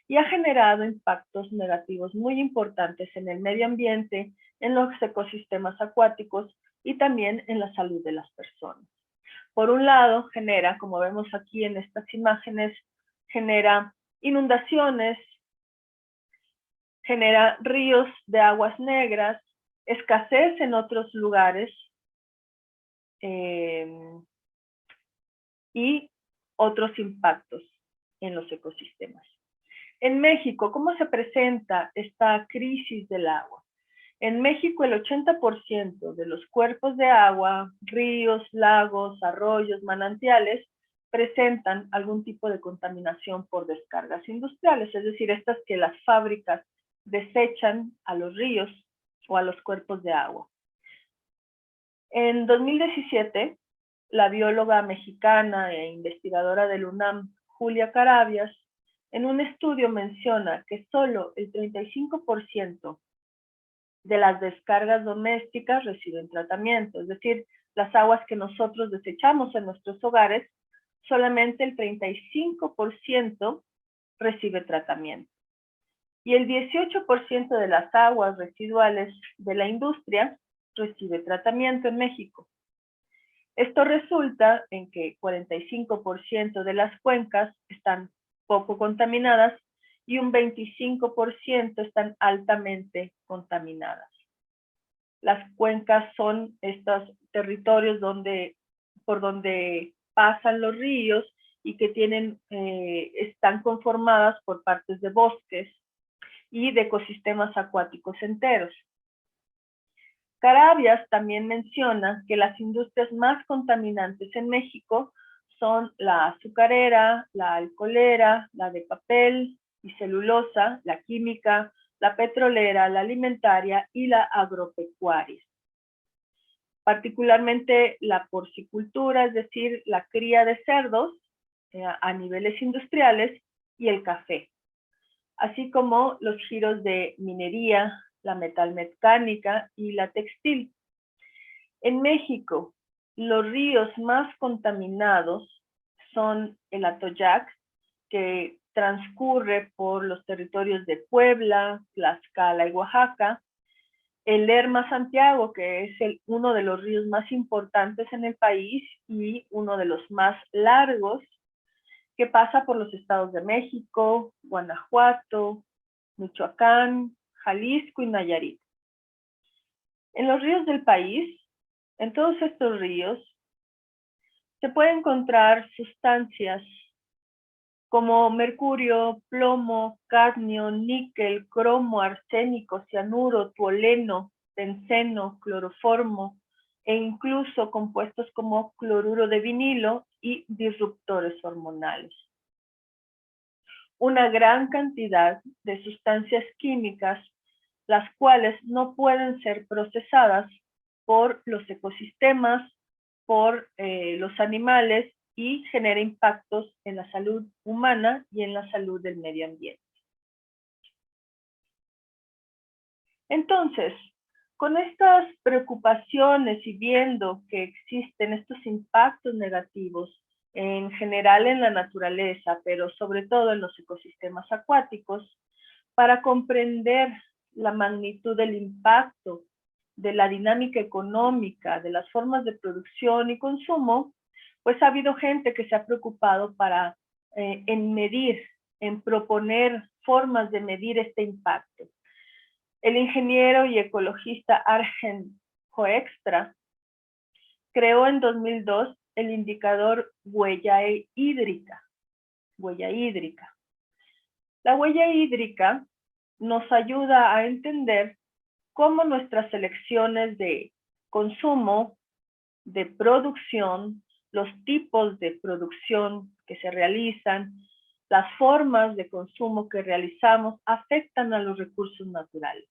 y ha generado impactos negativos muy importantes en el medio ambiente, en los ecosistemas acuáticos y también en la salud de las personas. Por un lado, genera, como vemos aquí en estas imágenes, genera inundaciones, genera ríos de aguas negras, escasez en otros lugares y otros impactos en los ecosistemas. En México, ¿cómo se presenta esta crisis del agua? En México, el 80% de los cuerpos de agua, ríos, lagos, arroyos, manantiales, presentan algún tipo de contaminación por descargas industriales, es decir, estas que las fábricas desechan a los ríos o a los cuerpos de agua. En 2017, la bióloga mexicana e investigadora del UNAM, Julia Carabias, en un estudio menciona que solo el 35% de las descargas domésticas reciben tratamiento, es decir, las aguas que nosotros desechamos en nuestros hogares, solamente el 35% recibe tratamiento. y el 18% de las aguas residuales de la industria recibe tratamiento en México. Esto resulta en que 45% de las cuencas están poco contaminadas y un 25% están altamente contaminadas. Las cuencas son estos territorios por donde pasan los ríos y que están conformadas por partes de bosques y de ecosistemas acuáticos enteros. Carabias también menciona que las industrias más contaminantes en México son la azucarera, la alcoholera, la de papel y celulosa, la química, la petrolera, la alimentaria y la agropecuaria. Particularmente la porcicultura, es decir, la cría de cerdos a niveles industriales, y el café, así como los giros de minería, la metalmecánica y la textil. En México, los ríos más contaminados son el Atoyac, que transcurre por los territorios de Puebla, Tlaxcala y Oaxaca, el Lerma-Santiago, que es uno de los ríos más importantes en el país y uno de los más largos, que pasa por los estados de México, Guanajuato, Michoacán, Jalisco y Nayarit. En los ríos del país, en todos estos ríos, se pueden encontrar sustancias como mercurio, plomo, cadmio, níquel, cromo, arsénico, cianuro, tolueno, benceno, cloroformo e incluso compuestos como cloruro de vinilo y disruptores hormonales. Una gran cantidad de sustancias químicas, las cuales no pueden ser procesadas por los ecosistemas, por los animales, y genera impactos en la salud humana y en la salud del medio ambiente. Entonces, con estas preocupaciones y viendo que existen estos impactos negativos en general en la naturaleza, pero sobre todo en los ecosistemas acuáticos, para comprender la magnitud del impacto, de la dinámica económica, de las formas de producción y consumo, pues ha habido gente que se ha preocupado en proponer formas de medir este impacto. El ingeniero y ecologista Arjen Hoekstra creó en 2002 el indicador huella hídrica. La huella hídrica nos ayuda a entender cómo nuestras elecciones de consumo, de producción, los tipos de producción que se realizan, las formas de consumo que realizamos afectan a los recursos naturales.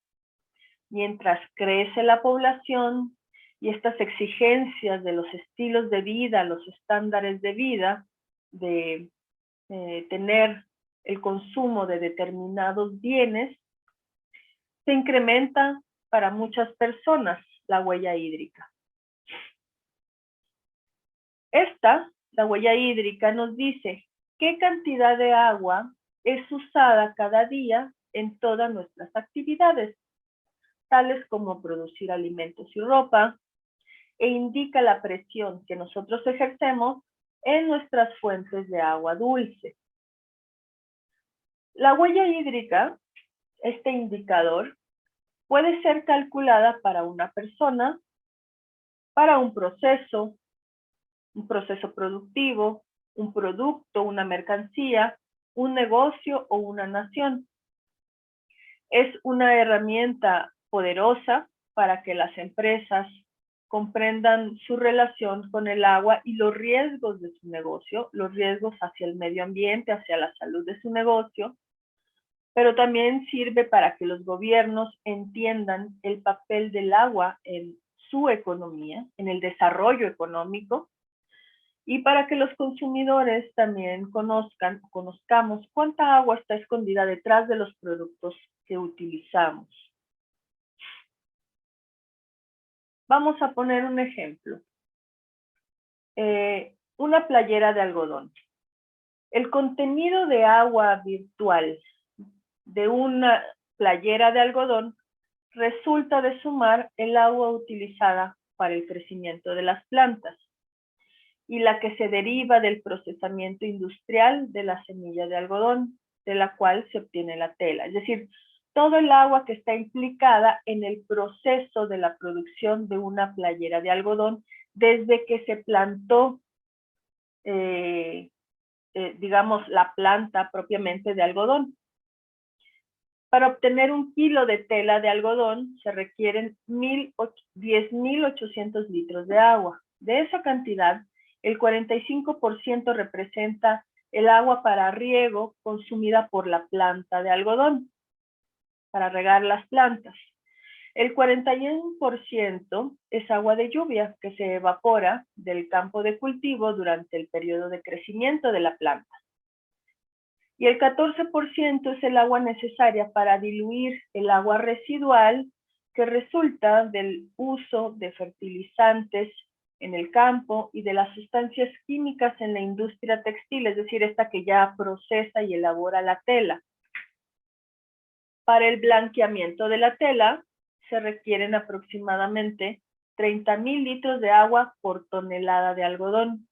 Mientras crece la población y estas exigencias de los estilos de vida, los estándares de vida, de tener el consumo de determinados bienes, se incrementa para muchas personas la huella hídrica. La huella hídrica nos dice qué cantidad de agua es usada cada día en todas nuestras actividades, tales como producir alimentos y ropa, e indica la presión que nosotros ejercemos en nuestras fuentes de agua dulce. La huella hídrica, este indicador, puede ser calculada para una persona, para un proceso productivo, un producto, una mercancía, un negocio o una nación. Es una herramienta poderosa para que las empresas comprendan su relación con el agua y los riesgos de su negocio, los riesgos hacia el medio ambiente, hacia la salud de su negocio, pero también sirve para que los gobiernos entiendan el papel del agua en su economía, en el desarrollo económico, y para que los consumidores también conozcamos cuánta agua está escondida detrás de los productos que utilizamos. Vamos a poner un ejemplo. Una playera de algodón. El contenido de agua virtual de una playera de algodón resulta de sumar el agua utilizada para el crecimiento de las plantas y la que se deriva del procesamiento industrial de la semilla de algodón, de la cual se obtiene la tela. Es decir, todo el agua que está implicada en el proceso de la producción de una playera de algodón desde que se plantó, digamos, la planta propiamente de algodón. Para obtener 1 kilo de tela de algodón se requieren 10.800 litros de agua. De esa cantidad, el 45% representa el agua para riego consumida por la planta de algodón, para regar las plantas. El 41% es agua de lluvia que se evapora del campo de cultivo durante el periodo de crecimiento de la planta. Y el 14% es el agua necesaria para diluir el agua residual que resulta del uso de fertilizantes en el campo y de las sustancias químicas en la industria textil, es decir, esta que ya procesa y elabora la tela. Para el blanqueamiento de la tela se requieren aproximadamente 30.000 litros de agua por tonelada de algodón.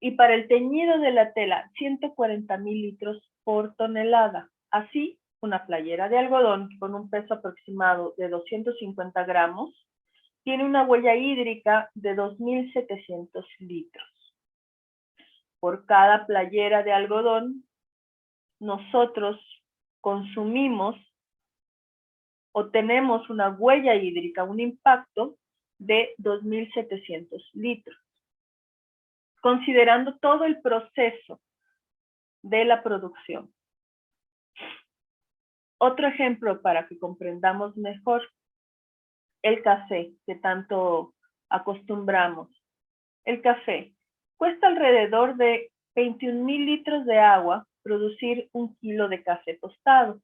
Y para el teñido de la tela, 140.000 litros por tonelada. Así, una playera de algodón con un peso aproximado de 250 gramos tiene una huella hídrica de 2.700 litros. Por cada playera de algodón, nosotros consumimos o tenemos una huella hídrica, un impacto de 2.700 litros. Considerando todo el proceso de la producción. Otro ejemplo para que comprendamos mejor, el café que tanto acostumbramos. El café cuesta alrededor de 21.000 litros de agua producir 1 kilo de café tostado.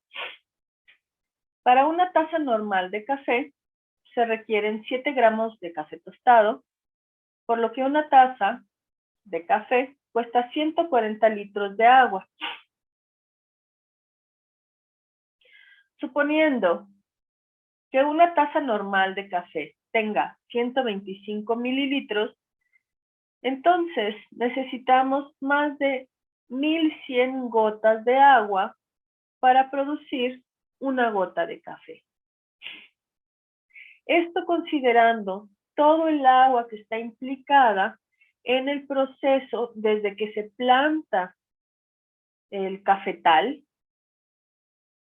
Para una taza normal de café se requieren 7 gramos de café tostado, por lo que una taza de café cuesta 140 litros de agua. Suponiendo que una taza normal de café tenga 125 mililitros, entonces necesitamos más de 1.100 gotas de agua para producir una gota de café. Esto considerando todo el agua que está implicada en el proceso desde que se planta el cafetal,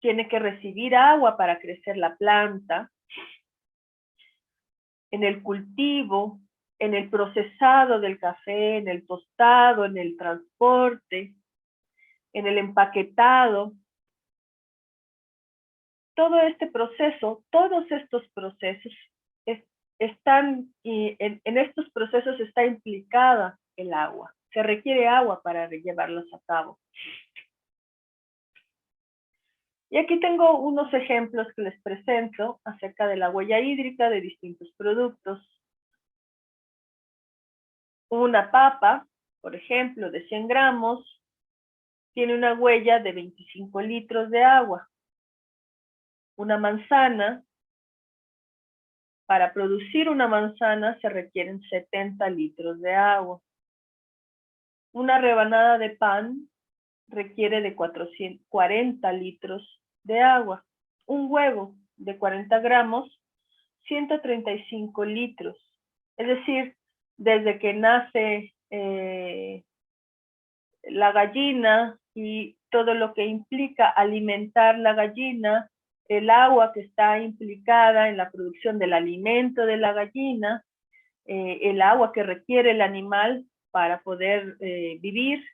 tiene que recibir agua para crecer la planta, en el cultivo, en el procesado del café, en el tostado, en el transporte, en el empaquetado. Todo este proceso, todos estos procesos están, en estos procesos está implicada el agua. Se requiere agua para llevarlos a cabo. Y aquí tengo unos ejemplos que les presento acerca de la huella hídrica de distintos productos. Una papa, por ejemplo, de 100 gramos, tiene una huella de 25 litros de agua. Una manzana, para producir una manzana se requieren 70 litros de agua. Una rebanada de pan requiere de 440 litros de agua. Un huevo de 40 gramos, 135 litros. Es decir, desde que nace la gallina y todo lo que implica alimentar la gallina, el agua que está implicada en la producción del alimento de la gallina, el agua que requiere el animal para poder vivir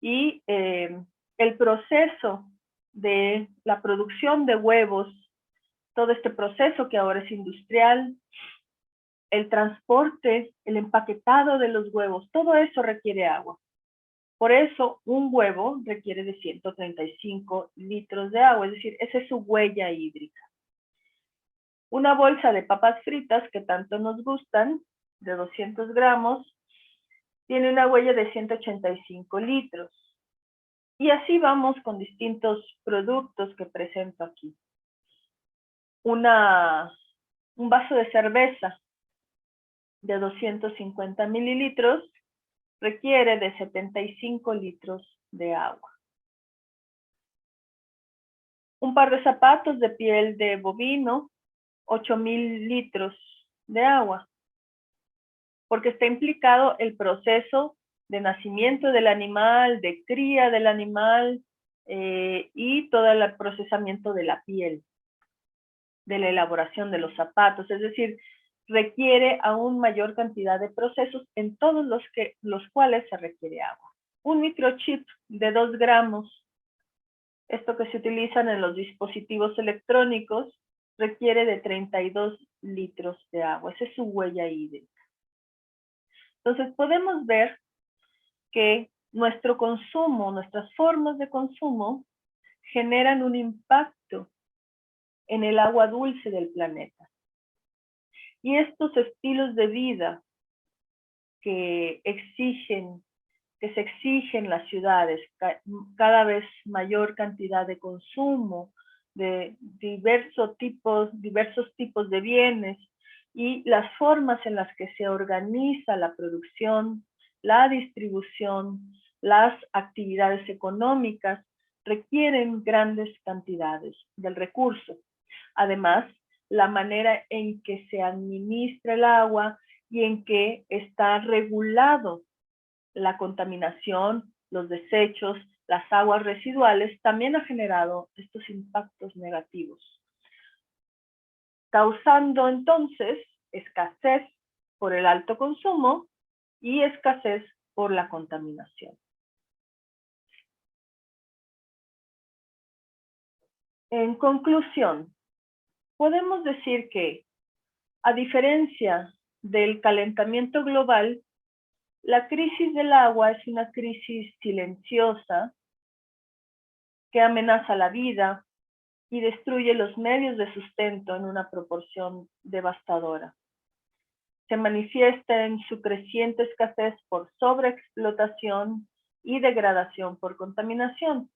y el proceso de la producción de huevos, todo este proceso que ahora es industrial, el transporte, el empaquetado de los huevos, todo eso requiere agua. Por eso, un huevo requiere de 135 litros de agua, es decir, esa es su huella hídrica. Una bolsa de papas fritas que tanto nos gustan, de 200 gramos, tiene una huella de 185 litros. Y así vamos con distintos productos que presento aquí. Un vaso de cerveza de 250 mililitros requiere de 75 litros de agua. Un par de zapatos de piel de bovino, 8,000 litros de agua, porque está implicado el proceso de nacimiento del animal, de cría del animal y todo el procesamiento de la piel, de la elaboración de los zapatos, es decir, requiere aún mayor cantidad de procesos en todos los cuales se requiere agua. Un microchip de 2 gramos, esto que se utilizan en los dispositivos electrónicos, requiere de 32 litros de agua. Esa es su huella hídrica. Entonces podemos ver que nuestro consumo, nuestras formas de consumo, generan un impacto en el agua dulce del planeta. Y estos estilos de vida que se exigen las ciudades, cada vez mayor cantidad de consumo de diversos tipos de bienes y las formas en las que se organiza la producción, la distribución, las actividades económicas requieren grandes cantidades del recurso. Además, la manera en que se administra el agua y en que está regulado la contaminación, los desechos, las aguas residuales, también ha generado estos impactos negativos, causando entonces escasez por el alto consumo y escasez por la contaminación. En conclusión, podemos decir que, a diferencia del calentamiento global, la crisis del agua es una crisis silenciosa que amenaza la vida y destruye los medios de sustento en una proporción devastadora. Se manifiesta en su creciente escasez por sobreexplotación y degradación por contaminación.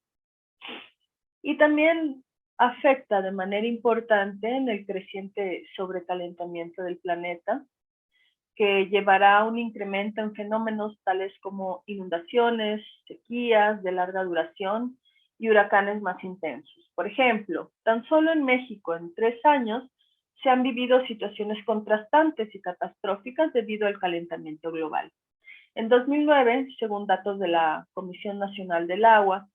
Y también afecta de manera importante en el creciente sobrecalentamiento del planeta, que llevará a un incremento en fenómenos tales como inundaciones, sequías de larga duración y huracanes más intensos. Por ejemplo, tan solo en México, en 3 años, se han vivido situaciones contrastantes y catastróficas debido al calentamiento global. En 2009, según datos de la Comisión Nacional del Agua,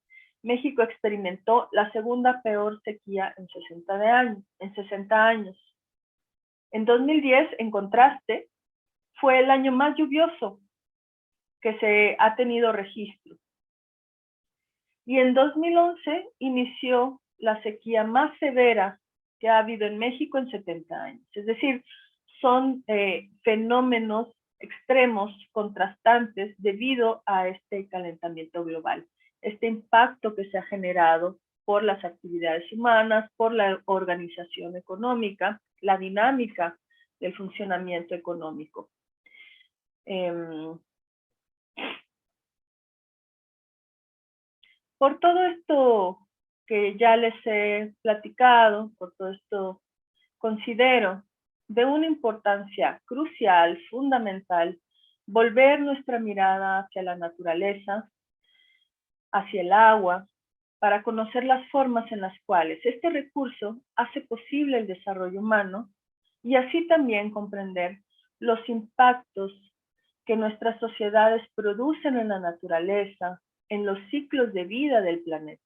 México experimentó la segunda peor sequía en 60 años. En 2010, en contraste, fue el año más lluvioso que se ha tenido registro. Y en 2011 inició la sequía más severa que ha habido en México en 70 años. Es decir, son fenómenos extremos, contrastantes, debido a este calentamiento global, este impacto que se ha generado por las actividades humanas, por la organización económica, la dinámica del funcionamiento económico. Por todo esto que ya les he platicado, por todo esto, considero de una importancia crucial, fundamental, volver nuestra mirada hacia la naturaleza, hacia el agua, para conocer las formas en las cuales este recurso hace posible el desarrollo humano y así también comprender los impactos que nuestras sociedades producen en la naturaleza, en los ciclos de vida del planeta.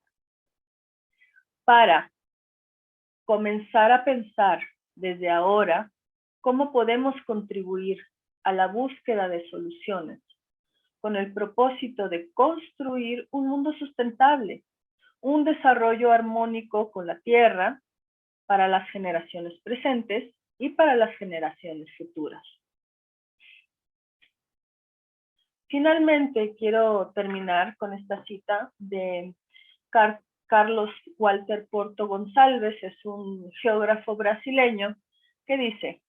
Para comenzar a pensar desde ahora cómo podemos contribuir a la búsqueda de soluciones con el propósito de construir un mundo sustentable, un desarrollo armónico con la Tierra para las generaciones presentes y para las generaciones futuras. Finalmente, quiero terminar con esta cita de Carlos Walter Porto Gonçalves, es un geógrafo brasileño, que dice: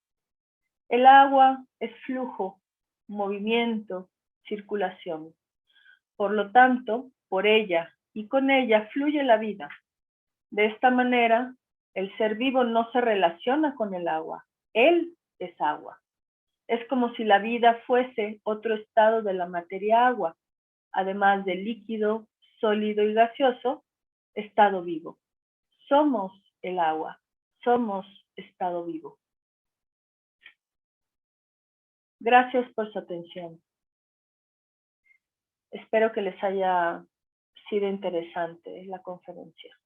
el agua es flujo, movimiento, circulación. Por lo tanto, por ella y con ella fluye la vida. De esta manera, el ser vivo no se relaciona con el agua. Él es agua. Es como si la vida fuese otro estado de la materia agua, además de líquido, sólido y gaseoso, estado vivo. Somos el agua, somos estado vivo. Gracias por su atención. Espero que les haya sido interesante la conferencia.